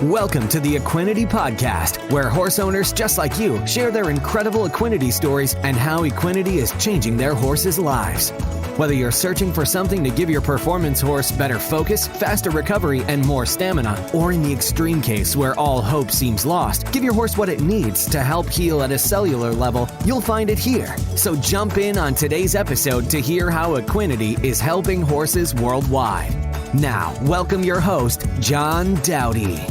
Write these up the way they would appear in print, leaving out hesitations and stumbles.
Welcome to the Equinety Podcast, where horse owners just like you share their incredible Equinety stories and how Equinety is changing their horses' lives. Whether you're searching for something to give your performance horse better focus, faster recovery, and more stamina, or in the extreme case where all hope seems lost, give your horse what it needs to help heal at a cellular level, you'll find it here. So jump in on today's episode to hear how Equinety is helping horses worldwide. Now, welcome your host, John Dowdy.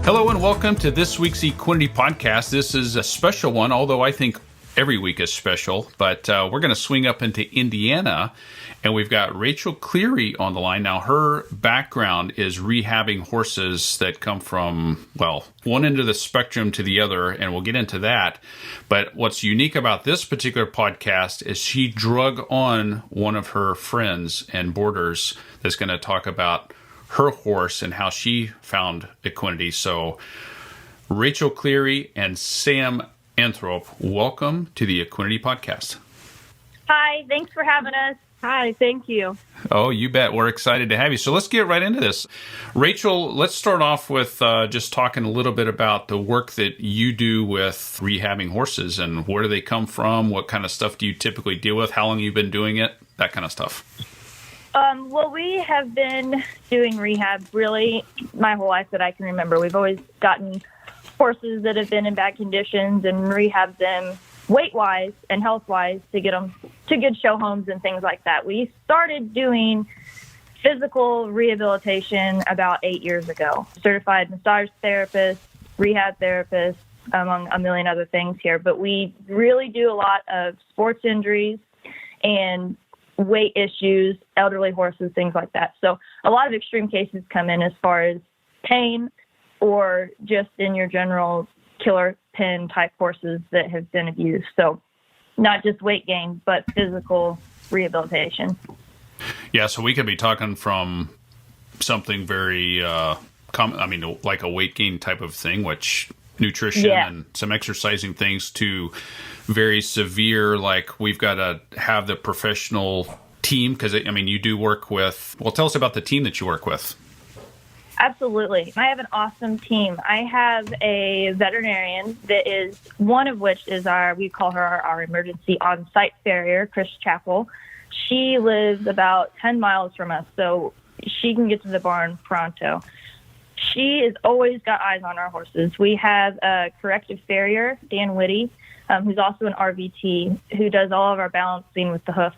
Hello and welcome to this week's Equinety Podcast. This is a special one, although I think every week is special, but we're going to swing up into Indiana, and we've got Rachel Cleary on the line. Now, her background is rehabbing horses that come from, well, one end of the spectrum to the other, and we'll get into that. But what's unique about this particular podcast is she drug on one of her friends and boarders that's going to talk about her horse and how she found Equinety. So, Rachel Cleary and Sam Anthrope, welcome to the Equinety Podcast. Hi, thanks for having us. Hi, thank you. Oh, you bet. We're excited to have you. So let's get right into this. Rachel, let's start off with just talking a little bit about the work that you do with rehabbing horses and where do they come from? What kind of stuff do you typically deal with? How long have you been doing it? That kind of stuff. Well, we have been doing rehab really my whole life that I can remember. We've always gotten horses that have been in bad conditions and rehabbed them weight-wise and health-wise to get them to good show homes and things like that. We started doing physical rehabilitation about 8 years ago. Certified massage therapist, rehab therapist, among a million other things here. But we really do a lot of sports injuries and weight issues, elderly horses, things like that. So a lot of extreme cases come in as far as pain or just in your general killer pin type horses that have been abused. So not just weight gain, but physical rehabilitation. Yeah, so we could be talking from something very common, like a weight gain type of thing, which nutrition and some exercising things, to very severe, like we've got to have the professional team, because you do work with, well, tell us about the team that you work with. Absolutely. I have an awesome team. I have a veterinarian that is, one of which is we call her our emergency on-site farrier, Chris Chappell. She lives about 10 miles from us, so she can get to the barn pronto. She has always got eyes on our horses. We have a corrective farrier, Dan Whitty, who's also an RVT, who does all of our balancing with the hoof.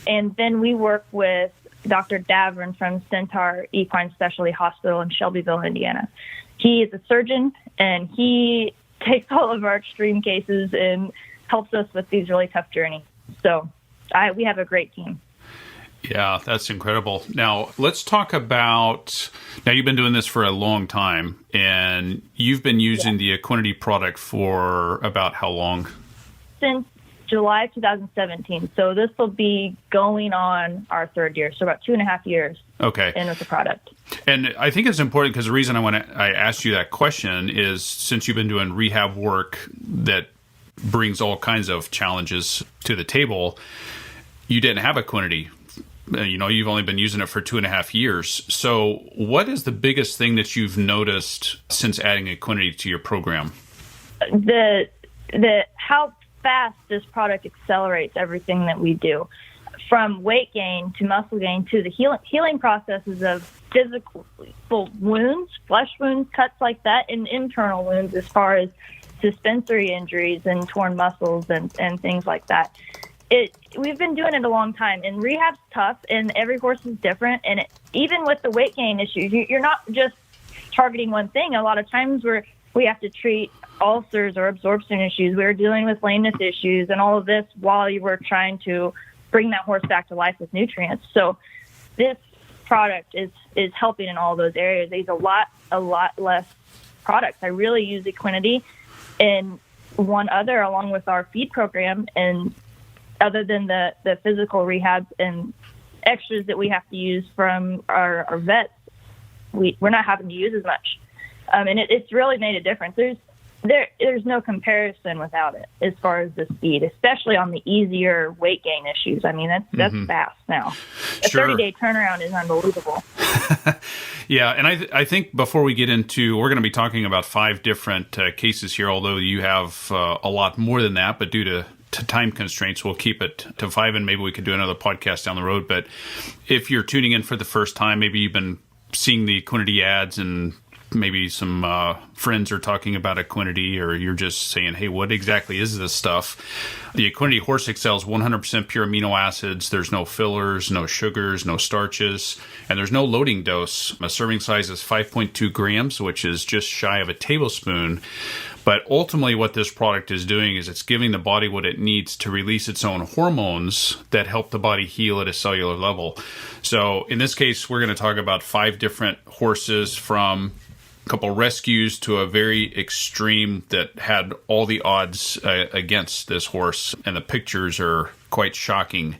And then we work with Dr. Davern from Centaur Equine Specialty Hospital in Shelbyville, Indiana. He is a surgeon, and he takes all of our extreme cases and helps us with these really tough journeys. So we have a great team. Yeah, that's incredible. Now, let's talk about, now you've been doing this for a long time, and you've been using the Equinety product for about how long? Since July 2017. So this will be going on our third year, so about 2.5 years in with the product. And I think it's important because the reason I asked you that question is since you've been doing rehab work that brings all kinds of challenges to the table, you didn't have Equinety. You've only been using it for 2.5 years. So what is the biggest thing that you've noticed since adding Equinety to your program? The how fast this product accelerates everything that we do, from weight gain to muscle gain to the healing processes of physical wounds, flesh wounds, cuts like that, and internal wounds as far as suspensory injuries and torn muscles and things like that. We've been doing it a long time, and rehab's tough, and every horse is different. And even with the weight gain issues, you're not just targeting one thing. A lot of times we have to treat ulcers or absorption issues. We're dealing with lameness issues and all of this while you were trying to bring that horse back to life with nutrients. So this product is helping in all those areas. There's a lot less products. I really use Equinety and one other along with our feed program, and other than the physical rehab and extras that we have to use from our vets, we're not having to use as much. And it's really made a difference. There's no comparison without it as far as the speed, especially on the easier weight gain issues. That's fast now. A 30-day turnaround is unbelievable. Yeah, and I think before we get into, we're going to be talking about 5 different cases here, although you have a lot more than that, but due to time constraints, we'll keep it to 5, and maybe we could do another podcast down the road. But if you're tuning in for the first time, maybe you've been seeing the Equinety ads and maybe some friends are talking about Equinety, or you're just saying, hey, what exactly is this stuff? The Equinety Horse XL is 100% pure amino acids. There's no fillers, no sugars, no starches, and there's no loading dose. A serving size is 5.2 grams, which is just shy of a tablespoon. But ultimately what this product is doing is it's giving the body what it needs to release its own hormones that help the body heal at a cellular level. So in this case, we're going to talk about 5 different horses, from a couple rescues to a very extreme that had all the odds against this horse. And the pictures are quite shocking,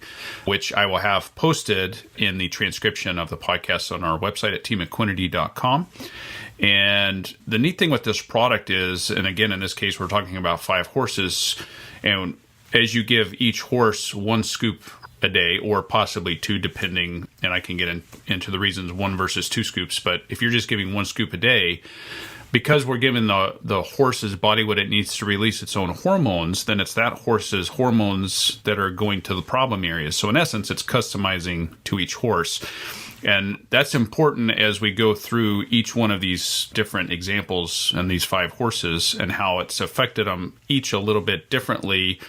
which I will have posted in the transcription of the podcast on our website at teamequinety.com. And the neat thing with this product is, and again, in this case, we're talking about 5 horses, and as you give each horse 1 scoop a day, or possibly 2, depending, and I can get into the reasons 1 versus 2 scoops, but if you're just giving 1 scoop a day, because we're giving the horse's body what it needs to release its own hormones, then it's that horse's hormones that are going to the problem areas. So in essence, it's customizing to each horse. And that's important as we go through each one of these different examples and these 5 horses and how it's affected them each a little bit differently,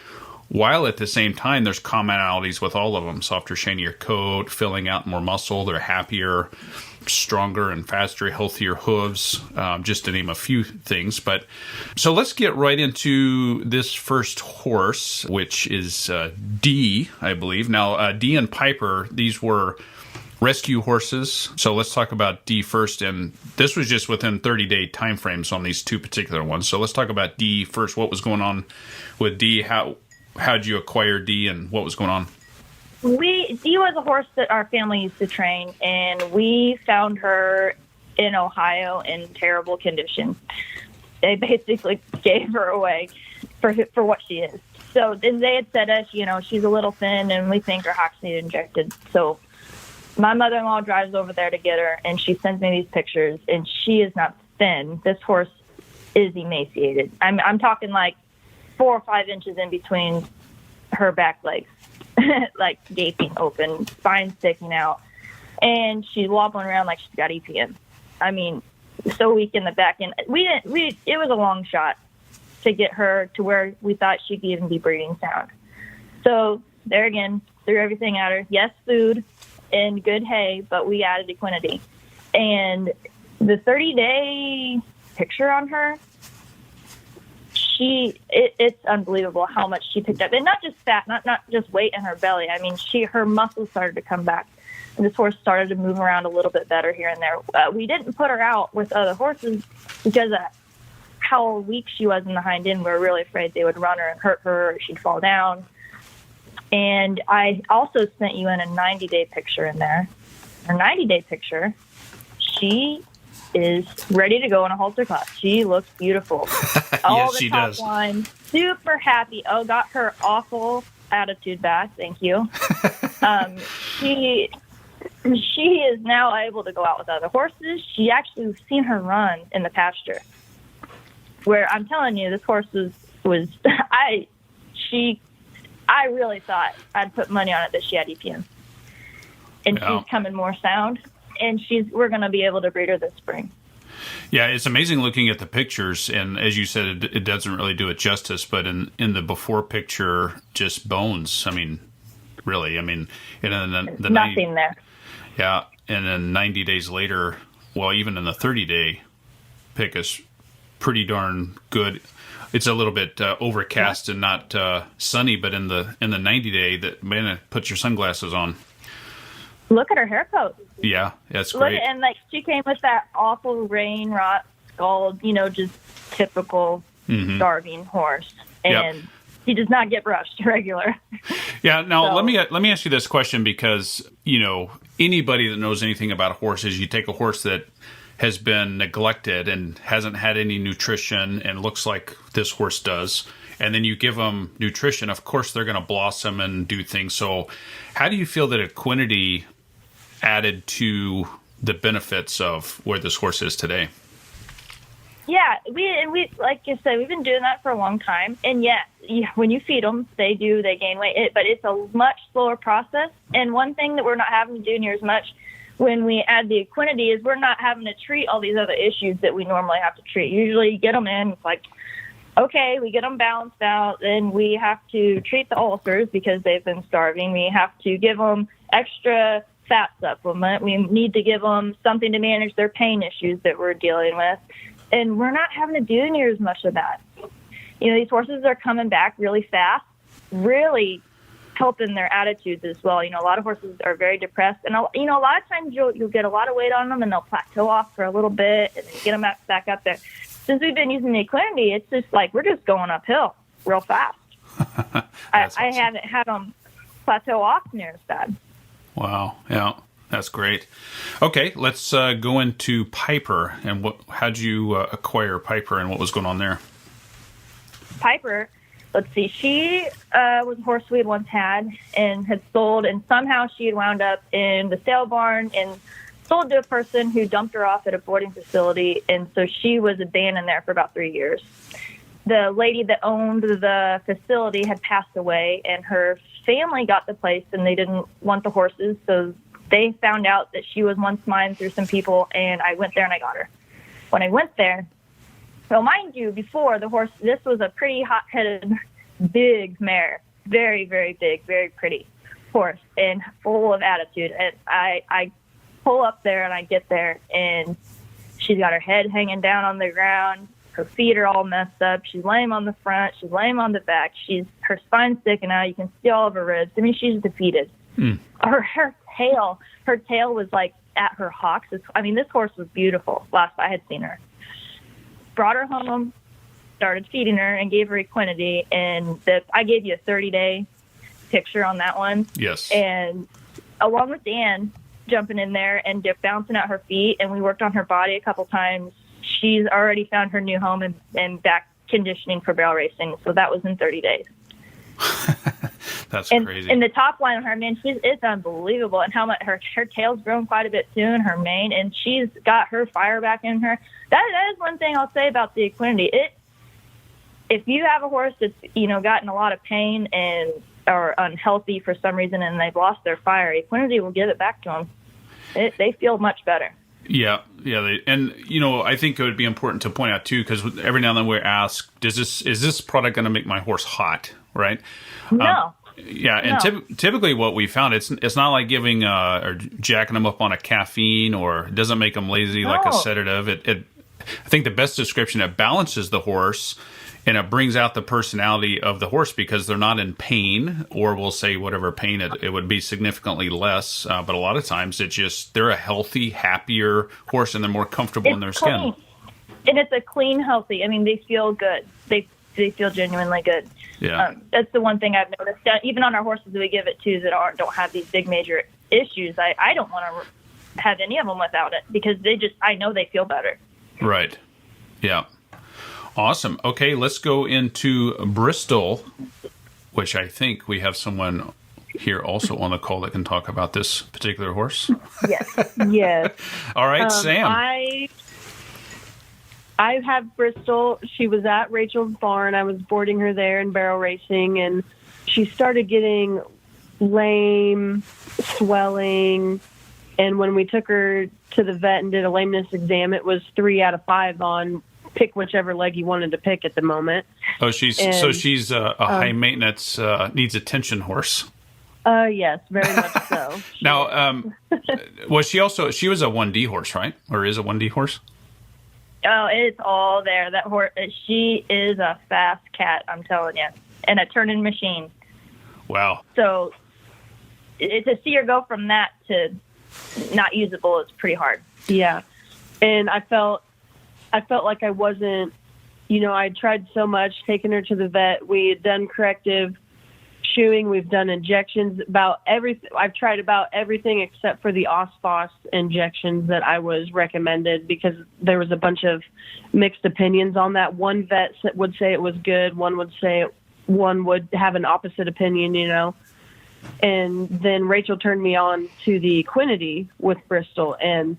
while at the same time there's commonalities with all of them. Softer, shinier coat, filling out more muscle, they're happier, stronger and faster, healthier hooves, just to name a few things. But so let's get right into this first horse, which is D, I believe. Now, D and Piper, these were rescue horses. So let's talk about D first. And this was just within 30-day time frames on these 2 particular ones. So let's talk about D first. What was going on with D? How'd you acquire D, and what was going on? D was a horse that our family used to train, and we found her in Ohio in terrible condition. They basically gave her away for what she is. So then they had said us, she's a little thin, and we think her hocks need injected. So my mother-in-law drives over there to get her, and she sends me these pictures, and she is not thin. This horse is emaciated. I'm talking like 4 or 5 inches in between her back legs, like gaping open, spine sticking out, and she's wobbling around like she's got EPM. I mean, so weak in the back end. It was a long shot to get her to where we thought she could even be breathing sound. So there again, threw everything at her. Yes, food and good hay, but we added Equinety. And the 30-day picture on her, it's unbelievable how much she picked up. And not just fat, not just weight in her belly. I mean, her muscles started to come back. And this horse started to move around a little bit better here and there. We didn't put her out with other horses because of how weak she was in the hind end. We were really afraid they would run her and hurt her, or she'd fall down. And I also sent you in a 90-day picture in there. Her 90-day picture, she is ready to go in a halter class. She looks beautiful. All the top does. Line, super happy. Oh, got her awful attitude back. Thank you. She is now able to go out with other horses. She actually, we've seen her run in the pasture. Where I'm telling you, this horse was I really thought I'd put money on it that she had EPM. And she's coming more sound, and we're going to be able to breed her this spring. Yeah, it's amazing looking at the pictures, and as you said, it doesn't really do it justice, but in the before picture, just bones. I mean, really, and then the nothing there. Yeah, and then 90 days later, well, even in the 30-day pick is pretty darn good. It's a little bit overcast and not sunny, but in the 90-day, that man, it puts your sunglasses on. Look at her hair coat. Yeah, that's great. And she came with that awful rain rot scald, just typical starving horse, and he does not get brushed regular. Yeah. Now let me ask you this question, because anybody that knows anything about horses, you take a horse that has been neglected and hasn't had any nutrition and looks like this horse does, and then you give them nutrition, of course they're going to blossom and do things. So how do you feel that Equinety added to the benefits of where this horse is today. Yeah, we like you said, we've been doing that for a long time. And yeah, when you feed them, they gain weight. But it's a much slower process. And one thing that we're not having to do near as much when we add the Equinety is we're not having to treat all these other issues that we normally have to treat. Usually you get them in, it's like, okay, we get them balanced out, then we have to treat the ulcers because they've been starving. We have to give them extra fat supplement. We need to give them something to manage their pain issues that we're dealing with. And we're not having to do near as much of that. These horses are coming back really fast, really helping their attitudes as well. A lot of horses are very depressed. And, a lot of times you'll get a lot of weight on them and they'll plateau off for a little bit and then get them back up there. Since we've been using the Equinety, it's just like we're just going uphill real fast. I haven't had them plateau off near as bad. Wow. Yeah. That's great. Okay, let's go into Piper and how'd you acquire Piper and what was going on there? Piper, let's see. She was a horse we had once had and had sold, and somehow she had wound up in the sale barn and sold to a person who dumped her off at a boarding facility, and so she was abandoned there for about 3 years. The lady that owned the facility had passed away, and her family got the place, and they didn't want the horses, so they found out that she was once mine through some people, and I went there and I got her. When I went there, well, mind you, before the horse, this was a pretty hot-headed, big mare, very, very big, very pretty horse, and full of attitude. And I pull up there and I get there, and she's got her head hanging down on the ground. Her feet are all messed up. She's lame on the front. She's lame on the back. Her spine's sticking out. You can see all of her ribs. I mean, she's defeated. Her tail was like at her hocks. This horse was beautiful last I had seen her. Brought her home, started feeding her, and gave her Equinety. And I gave you a 30-day picture on that one. Yes. And along with Dan jumping in there and bouncing out her feet, and we worked on her body a couple times, she's already found her new home and back conditioning for barrel racing. So that was in 30 days. That's crazy. And the top line on her, man, it's unbelievable. And how much her tail's grown quite a bit too, and her mane, and she's got her fire back in her. That is one thing I'll say about the Equinety. If you have a horse that's gotten a lot of pain and are unhealthy for some reason, and they've lost their fire, Equinety will give it back to them. They feel much better. Yeah. I think it would be important to point out too, because every now and then we're asked, is this product going to make my horse hot? Right? No. Typically what we found, it's not like giving or jacking them up on a caffeine, or it doesn't make them lazy like a sedative. I think the best description, it balances the horse and it brings out the personality of the horse because they're not in pain, or we'll say whatever pain it would be significantly less. But a lot of times they're a healthy, happier horse, and they're more comfortable in their skin. And it's a clean, healthy. They feel good. They feel genuinely good. Yeah. That's the one thing I've noticed. Even on our horses that we give it to that don't have these big major issues, I don't want to have any of them without it because I know they feel better. Right. Yeah. Awesome. Okay, let's go into Bristol, which I think we have someone here also on the call that can talk about this particular horse. Yes. All right, Sam. I have Bristol. She was at Rachel's barn. I was boarding her there in barrel racing, and she started getting lame, swelling, and when we took her to the vet and did a lameness exam, it was 3 out of 5 on pick whichever leg you wanted to pick at the moment. Oh, she's a high maintenance, needs attention horse. Yes, very much so. Now, she was a 1D horse, right? Or is a 1D horse? Oh, it's all there. That horse, she is a fast cat, I'm telling you, and a turning machine. Wow. So to see her go from that to not usable is pretty hard. Yeah. And I felt like I wasn't, I tried so much taking her to the vet. We had done corrective shoeing. We've done injections, about everything. I've tried about everything except for the OSPOS injections that I was recommended because there was a bunch of mixed opinions on that. One vet would say it was good. One would say one would have an opposite opinion, And then Rachel turned me on to the Equinety with Bristol, and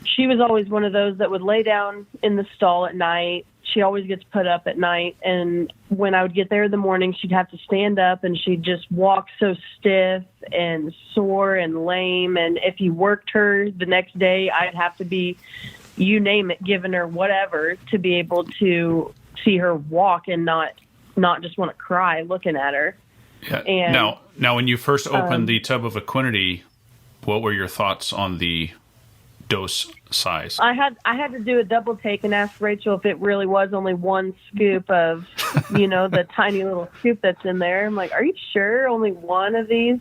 she was always one of those that would lay down in the stall at night. She always gets put up at night. And when I would get there in the morning, she'd have to stand up, and she'd just walk so stiff and sore and lame. And if you worked her the next day, I'd have to be, you name it, giving her whatever to be able to see her walk and not just want to cry looking at her. Yeah. And now, when you first opened the tub of Equinety, what were your thoughts on the dose size? I had to do a double take and ask Rachel if it really was only one scoop of, the tiny little scoop that's in there. I'm like, are you sure only one of these?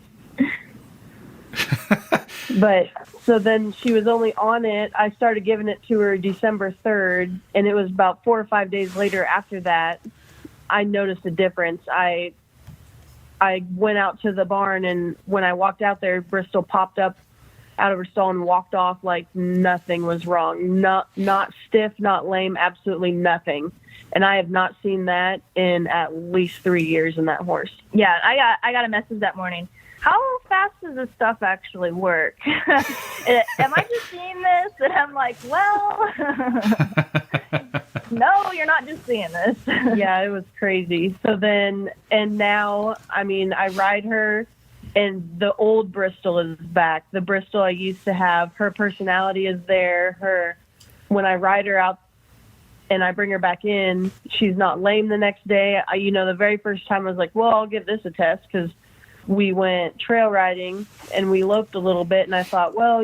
But so then she was only on it. I started giving it to her December 3rd, and it was about 4 or 5 days later after that, I noticed a difference. I went out to the barn, and when I walked out there, Bristol popped up out of her stall and walked off like nothing was wrong. Not stiff, not lame, absolutely nothing. And I have not seen that in at least 3 years in that horse. Yeah, I got a message that morning. How fast does this stuff actually work? Am I just seeing this? And I'm like, well, no, you're not just seeing this. Yeah, it was crazy. So then, and now, I ride her, and the old Bristol is back. The Bristol I used to have, her personality is there. When I ride her out and I bring her back in, she's not lame the next day. The very first time I was like, well, I'll give this a test, because we went trail riding and we loped a little bit, and I thought, well,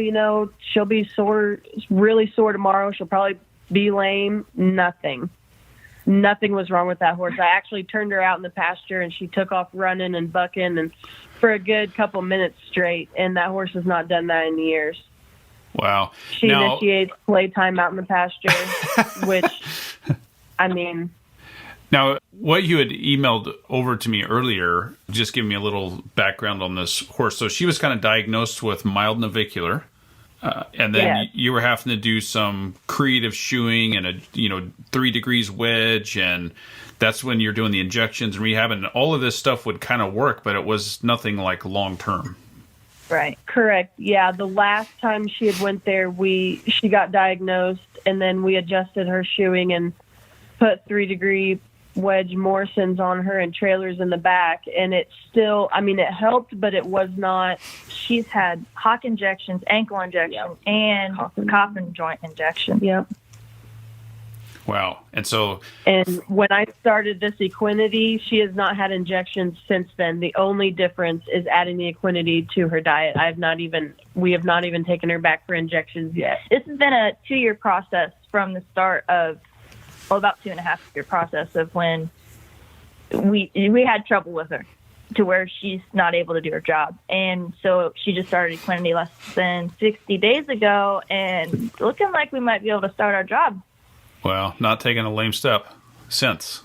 she'll be sore, really sore tomorrow. She'll probably be lame. Nothing was wrong with that horse. I actually turned her out in the pasture, and she took off running and bucking and for a good couple minutes straight, and that horse has not done that in years. Wow. She initiates playtime out in the pasture, which, Now, what you had emailed over to me earlier, just give me a little background on this horse. So she was kind of diagnosed with mild navicular, and then you were having to do some creative shoeing and a 3 degrees wedge, and that's when you're doing the injections and rehab, and all of this stuff would kind of work, but it was nothing like long term. Right. Correct. Yeah. The last time she had went there, she got diagnosed, and then we adjusted her shoeing and put 3 degree wedge Morrisons on her and trailers in the back, and it still, it helped, but it was not. She's had hock injections, ankle injections, and coffin joint injections. Yep. Wow. And when I started this Equinety, she has not had injections since then. The only difference is adding the Equinety to her diet. We have not even taken her back for injections yet. This has been a 2-year process from the start of, about 2.5-year process of when we had trouble with her to where she's not able to do her job. And so she just started Equinety less than 60 days ago, and looking like we might be able to start our job. Well, not taking a lame step since.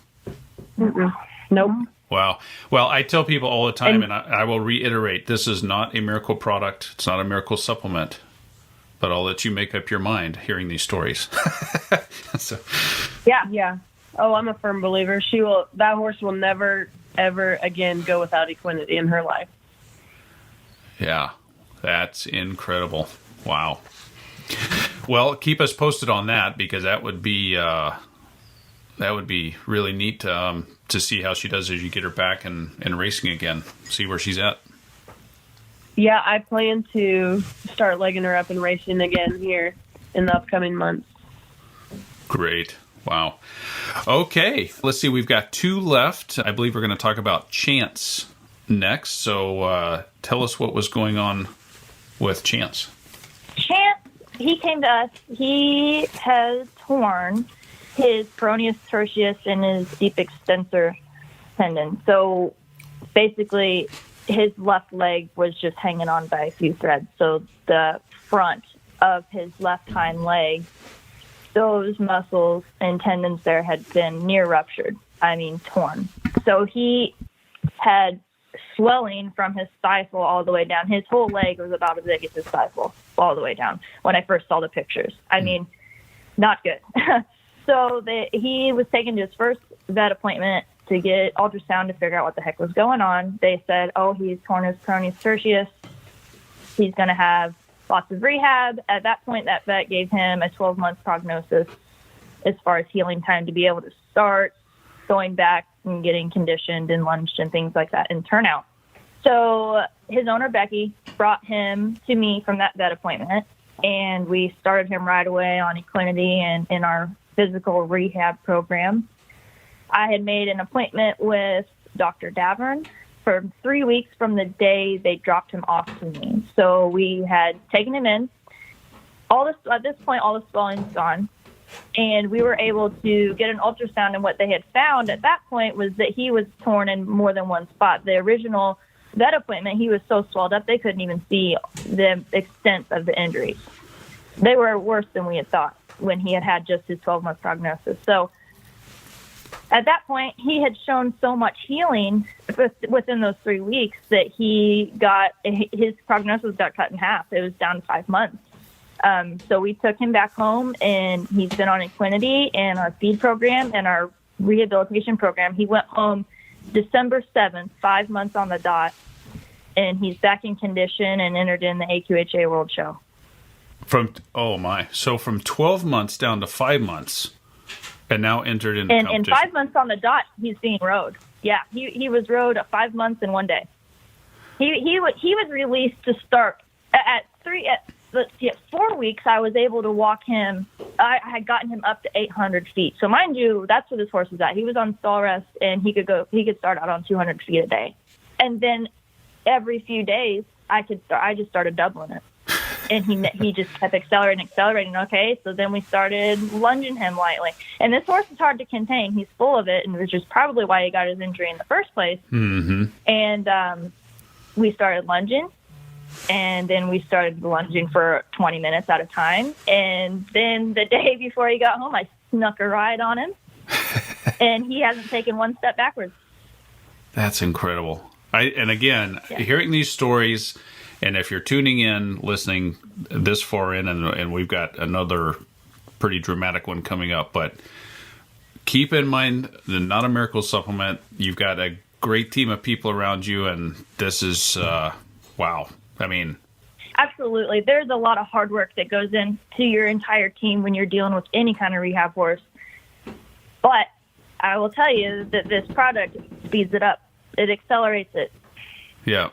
Nope. Wow. Well, I tell people all the time, and I will reiterate, this is not a miracle product. It's not a miracle supplement. But I'll let you make up your mind hearing these stories. So. Yeah. Oh, I'm a firm believer. That horse will never, ever again go without Equinety in her life. Yeah, that's incredible. Wow. Well, keep us posted on that, because that would be really neat to see how she does as you get her back and racing again. See where she's at. Yeah, I plan to start legging her up and racing again here in the upcoming months. Great. Wow. Okay, let's see. We've got 2 left. I believe we're going to talk about Chance next. So tell us what was going on with Chance. Chance, he came to us. He has torn his peroneus tertius and his deep extensor tendon. So basically, his left leg was just hanging on by a few threads. So the front of his left hind leg, those muscles and tendons there had been near ruptured. Torn. So he had swelling from his stifle all the way down. His whole leg was about as big as his stifle all the way down when I first saw the pictures. Not good. So he was taken to his first vet appointment to get ultrasound to figure out what the heck was going on. They said, oh, he's torn his peroneus tertius. He's going to have lots of rehab. At that point, that vet gave him a 12-month prognosis as far as healing time to be able to start going back and getting conditioned and lunged and things like that and turn out. So his owner, Becky, brought him to me from that vet appointment, and we started him right away on Equinety and in our physical rehab program. I had made an appointment with Dr. Davern for 3 weeks from the day they dropped him off to me. So we had taken him in. At this point, all the swelling's gone. And we were able to get an ultrasound, and what they had found at that point was that he was torn in more than one spot. The original vet appointment, he was so swelled up they couldn't even see the extent of the injuries. They were worse than we had thought when he had just his 12-month prognosis. So at that point, he had shown so much healing within those 3 weeks that his prognosis got cut in half. It was down to 5 months. So we took him back home, and he's been on Equinety and our feed program and our rehabilitation program. He went home December 7th, 5 months on the dot, and he's back in condition and entered in the AQHA World Show. So from 12 months down to 5 months, and now entered in competition. And 5 months on the dot, he's being rode. Yeah, he was rode 5 months and 1 day. He was released to start at 4 weeks. I was able to walk him. I had gotten him up to 800 feet. So mind you, that's where this horse was at. He was on stall rest, and he could start out on 200 feet a day. And then every few days, I just started doubling it. And he just kept accelerating. Okay, so then we started lunging him lightly. And this horse is hard to contain. He's full of it, and which is probably why he got his injury in the first place. Mm-hmm. And we started lunging, and then we started lunging for 20 minutes at a time. And then the day before he got home, I snuck a ride on him, and he hasn't taken one step backwards. That's incredible. Hearing these stories, and if you're tuning in, listening this far in, and we've got another pretty dramatic one coming up, but keep in mind the Not a Miracle supplement. You've got a great team of people around you, and this is, wow. I mean, absolutely. There's a lot of hard work that goes into your entire team when you're dealing with any kind of rehab horse. But I will tell you that this product speeds it up. It accelerates it. Yeah.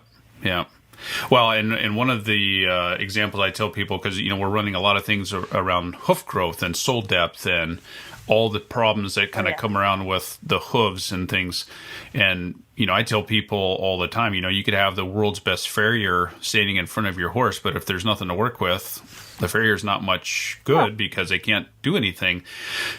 Well, and one of the examples I tell people, because we're running a lot of things around hoof growth and sole depth and all the problems that kind of come around with the hooves and things. And I tell people all the time, you could have the world's best farrier standing in front of your horse, but if there's nothing to work with, the farrier's not much good because they can't do anything.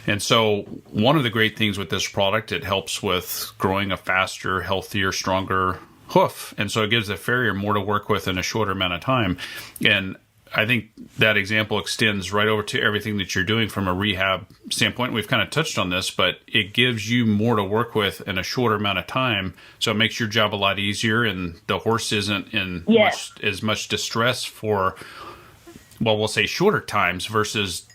And so one of the great things with this product, it helps with growing a faster, healthier, stronger hoof. And so it gives the farrier more to work with in a shorter amount of time. And I think that example extends right over to everything that you're doing from a rehab standpoint. We've kind of touched on this, but it gives you more to work with in a shorter amount of time. So it makes your job a lot easier, and the horse isn't in as much distress for, well, we'll say shorter times versus,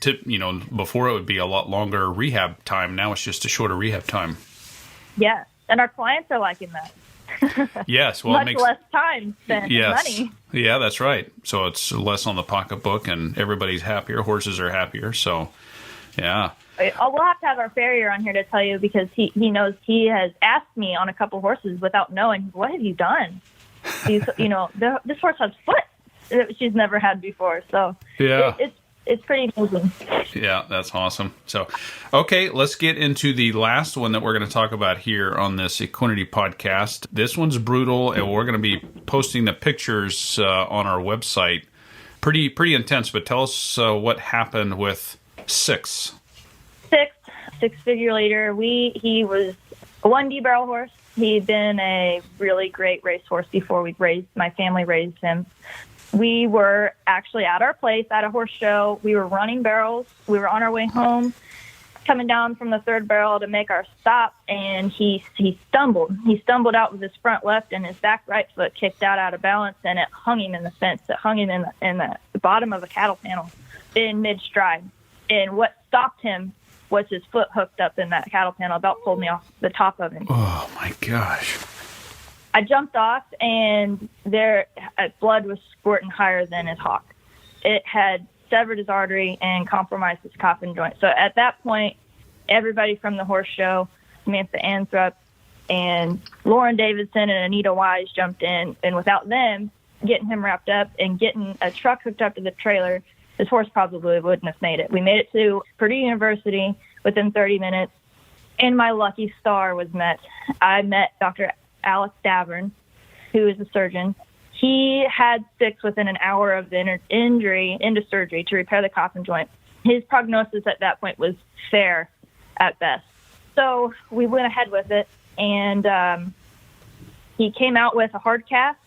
before it would be a lot longer rehab time. Now it's just a shorter rehab time. Yeah, and our clients are liking that. Yes, well, much it makes less time spent and money. Yeah, that's right. So it's less on the pocketbook, and everybody's happier. Horses are happier. So, yeah. We'll have to have our farrier on here to tell you, because he knows he has asked me on a couple horses without knowing, what have you done? This horse has foot that she's never had before. So yeah, it's pretty amazing. Yeah, that's awesome. So, okay, let's get into the last one that we're going to talk about here on this Equinety podcast. This one's brutal, and we're going to be posting the pictures on our website. Pretty intense, but tell us what happened with Six Figure Leader. He was a 1D barrel horse. He'd been a really great racehorse before my family raised him. We were actually at our place at a horse show. We were running barrels. We were on our way home, coming down from the third barrel to make our stop, and he stumbled. He stumbled out with his front left, and his back right foot kicked out of balance, and it hung him in the fence. It hung him in the bottom of a cattle panel in mid-stride. And what stopped him was his foot hooked up in that cattle panel, about pulled me off the top of him. Oh my gosh. I jumped off, and blood was squirting higher than his hock. It had severed his artery and compromised his coffin joint. So at that point, everybody from the horse show, Samantha Anthrope and Lauren Davidson and Anita Wise jumped in, and without them getting him wrapped up and getting a truck hooked up to the trailer, this horse probably wouldn't have made it. We made it to Purdue University within 30 minutes, and my lucky star was met. I met Dr. Alex Davern, who is a surgeon. He had 6 within an hour of the injury into surgery to repair the coffin joint. His prognosis at that point was fair at best. So we went ahead with it, and he came out with a hard cast.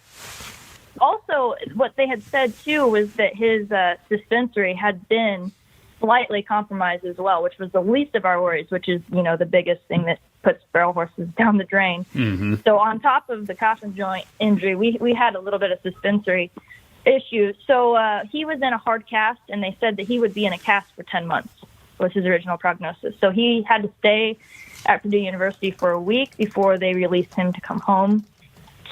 Also, what they had said, too, was that his suspensory had been slightly compromised as well, which was the least of our worries, which is, the biggest thing that puts barrel horses down the drain. Mm-hmm. So on top of the coffin joint injury, we had a little bit of suspensory issue. So he was in a hard cast, and they said that he would be in a cast for 10 months was his original prognosis. So he had to stay at Purdue University for a week before they released him to come home.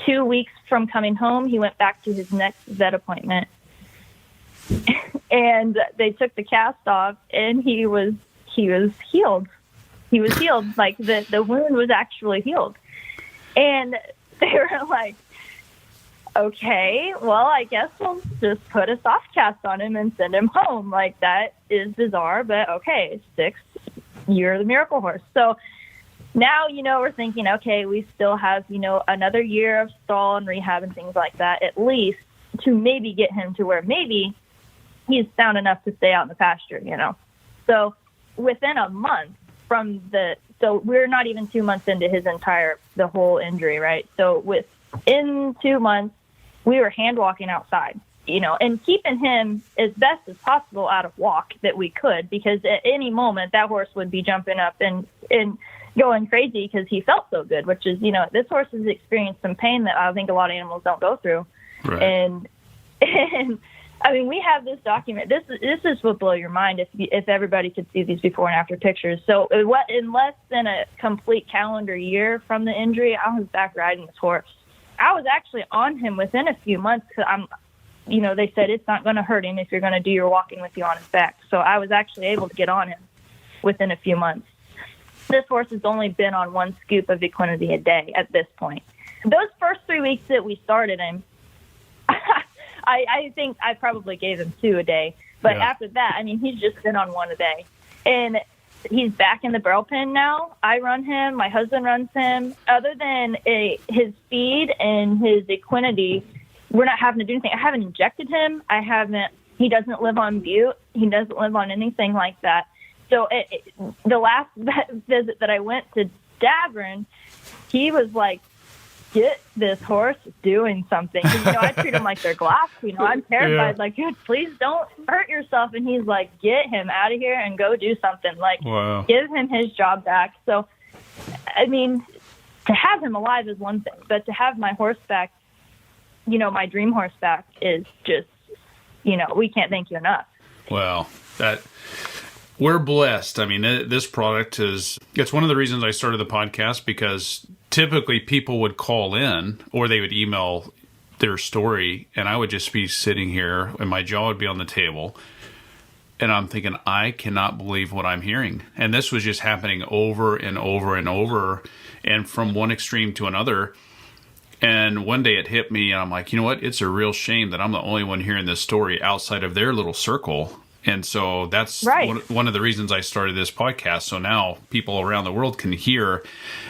2 weeks from coming home, he went back to his next vet appointment, and they took the cast off, and he was healed. He was healed. Like the wound was actually healed. And they were like, okay, well, I guess we'll just put a soft cast on him and send him home. Like, that is bizarre, but okay, 6, you're the miracle horse. So now, we're thinking, okay, we still have, another year of stall and rehab and things like that, at least to maybe get him to where maybe he's sound enough to stay out in the pasture, So within a month so we're not even 2 months into the whole injury, right? So within 2 months, we were hand walking outside, and keeping him as best as possible out of walk that we could, because at any moment that horse would be jumping up and going crazy because he felt so good, which is, this horse has experienced some pain that I think a lot of animals don't go through. Right. And I mean, we have this document. This would blow your mind if everybody could see these before and after pictures. So in less than a complete calendar year from the injury, I was back riding this horse. I was actually on him within a few months, because they said it's not going to hurt him if you're going to do your walking with you on his back. So I was actually able to get on him within a few months. This horse has only been on 1 scoop of Equinety a day at this point. Those first 3 weeks that we started him, I think I probably gave him 2 a day. But after that, I mean, he's just been on 1 a day. And he's back in the barrel pen now. I run him. My husband runs him. Other than his feed and his Equinety, we're not having to do anything. I haven't injected him. He doesn't live on bute. He doesn't live on anything like that. So the last visit that I went to Davern, he was like, get this horse doing something. I treat them like they're glass. I'm terrified. Like, dude, please don't hurt yourself. And he's like, get him out of here and go do something. Like, wow. Give him his job back. So, I mean, to have him alive is one thing, but to have my horse back, my dream horse back is just, we can't thank you enough. Well, we're blessed. I mean, this product it's one of the reasons I started the podcast, because typically people would call in or they would email their story, and I would just be sitting here and my jaw would be on the table. And I'm thinking, I cannot believe what I'm hearing. And this was just happening over and over and over, and from one extreme to another. And one day it hit me, and I'm like, you know what? It's a real shame that I'm the only one hearing this story outside of their little circle. And so that's right. one of the reasons I started this podcast. So now people around the world can hear.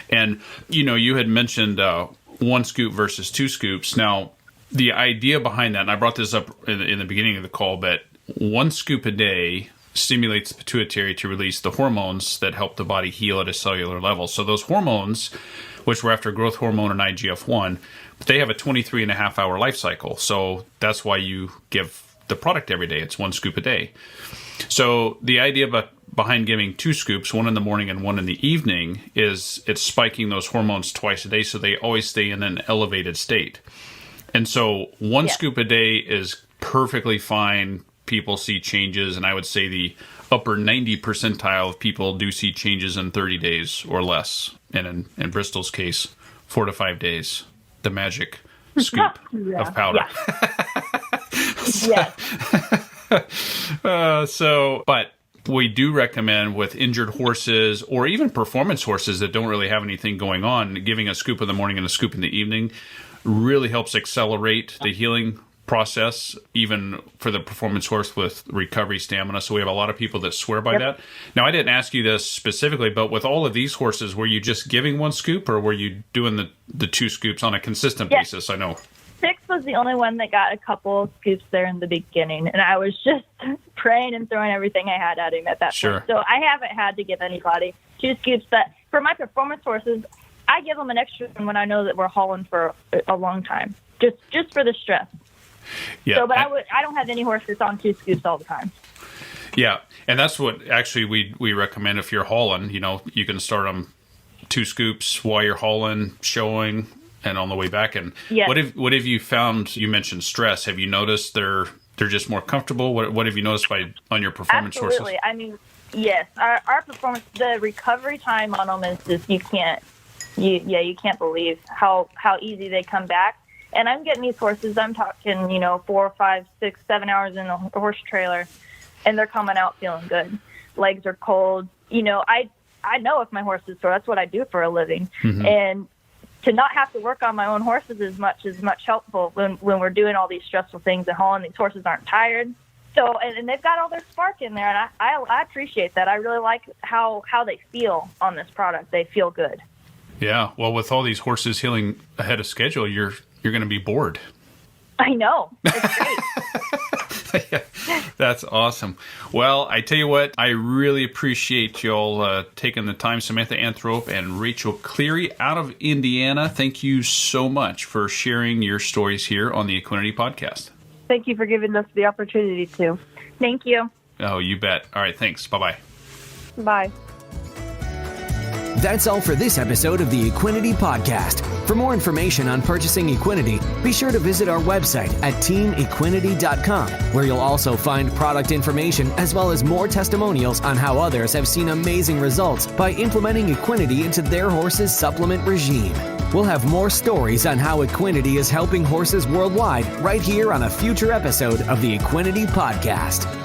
And, you had mentioned 1 scoop versus 2 scoops. Now, the idea behind that, and I brought this up in the beginning of the call, but 1 scoop a day stimulates the pituitary to release the hormones that help the body heal at a cellular level. So those hormones, which were after growth hormone and IGF-1, they have a 23.5-hour life cycle. So that's why you give the product every day. It's 1 scoop a day. So the idea behind giving 2 scoops, 1 in the morning and 1 in the evening, is it's spiking those hormones twice a day, so they always stay in an elevated state. And so 1 scoop a day is perfectly fine. people see changes, and I would say the upper 90 percentile of people do see changes in 30 days or less. And in Bristol's case, 4 to 5 days, the magic scoop of powder. Yeah. Yes. But we do recommend with injured horses or even performance horses that don't really have anything going on, giving a scoop in the morning and a scoop in the evening really helps accelerate the healing process, even for the performance horse with recovery stamina. So we have a lot of people that swear by that. Now, I didn't ask you this specifically, but with all of these horses, were you just giving one scoop, or were you doing the 2 scoops on a consistent basis? I know. 6 was the only one that got a couple scoops there in the beginning, and I was just praying and throwing everything I had at him at that point. So I haven't had to give anybody 2 scoops. But for my performance horses, I give them an extra one when I know that we're hauling for a long time, just for the stress. Yeah. So, but I don't have any horses on 2 scoops all the time. Yeah, and that's what actually we recommend if you're hauling. You can start them 2 scoops while you're hauling, showing, and on the way back. And what have you found? You mentioned stress. Have you noticed they're just more comfortable? What have you noticed on your performance horses? Absolutely. I mean, yes, our performance, the recovery time on them is just you can't believe how easy they come back. And I'm getting these horses, I'm talking, 4, 5, 6, 7 hours in the horse trailer, and they're coming out feeling good. Legs are cold. I know if my horse is sore. That's what I do for a living. Mm-hmm. And to not have to work on my own horses is much helpful when we're doing all these stressful things and hauling. These horses aren't tired. So, and they've got all their spark in there, and I appreciate that. I really like how they feel on this product. They feel good. Yeah. Well, with all these horses healing ahead of schedule, you're going to be bored. I know. It's great. Yeah, that's awesome. Well, I tell you what, I really appreciate y'all taking the time. Samantha Anthrope and Rachel Cleary out of Indiana. Thank you so much for sharing your stories here on the Equinety Podcast. Thank you for giving us the opportunity to. Thank you. Oh, you bet. All right, thanks. Bye-bye. Bye. That's all for this episode of the Equinety Podcast. For more information on purchasing Equinety, be sure to visit our website at teamequinety.com, where you'll also find product information as well as more testimonials on how others have seen amazing results by implementing Equinety into their horse's supplement regime. We'll have more stories on how Equinety is helping horses worldwide right here on a future episode of the Equinety Podcast.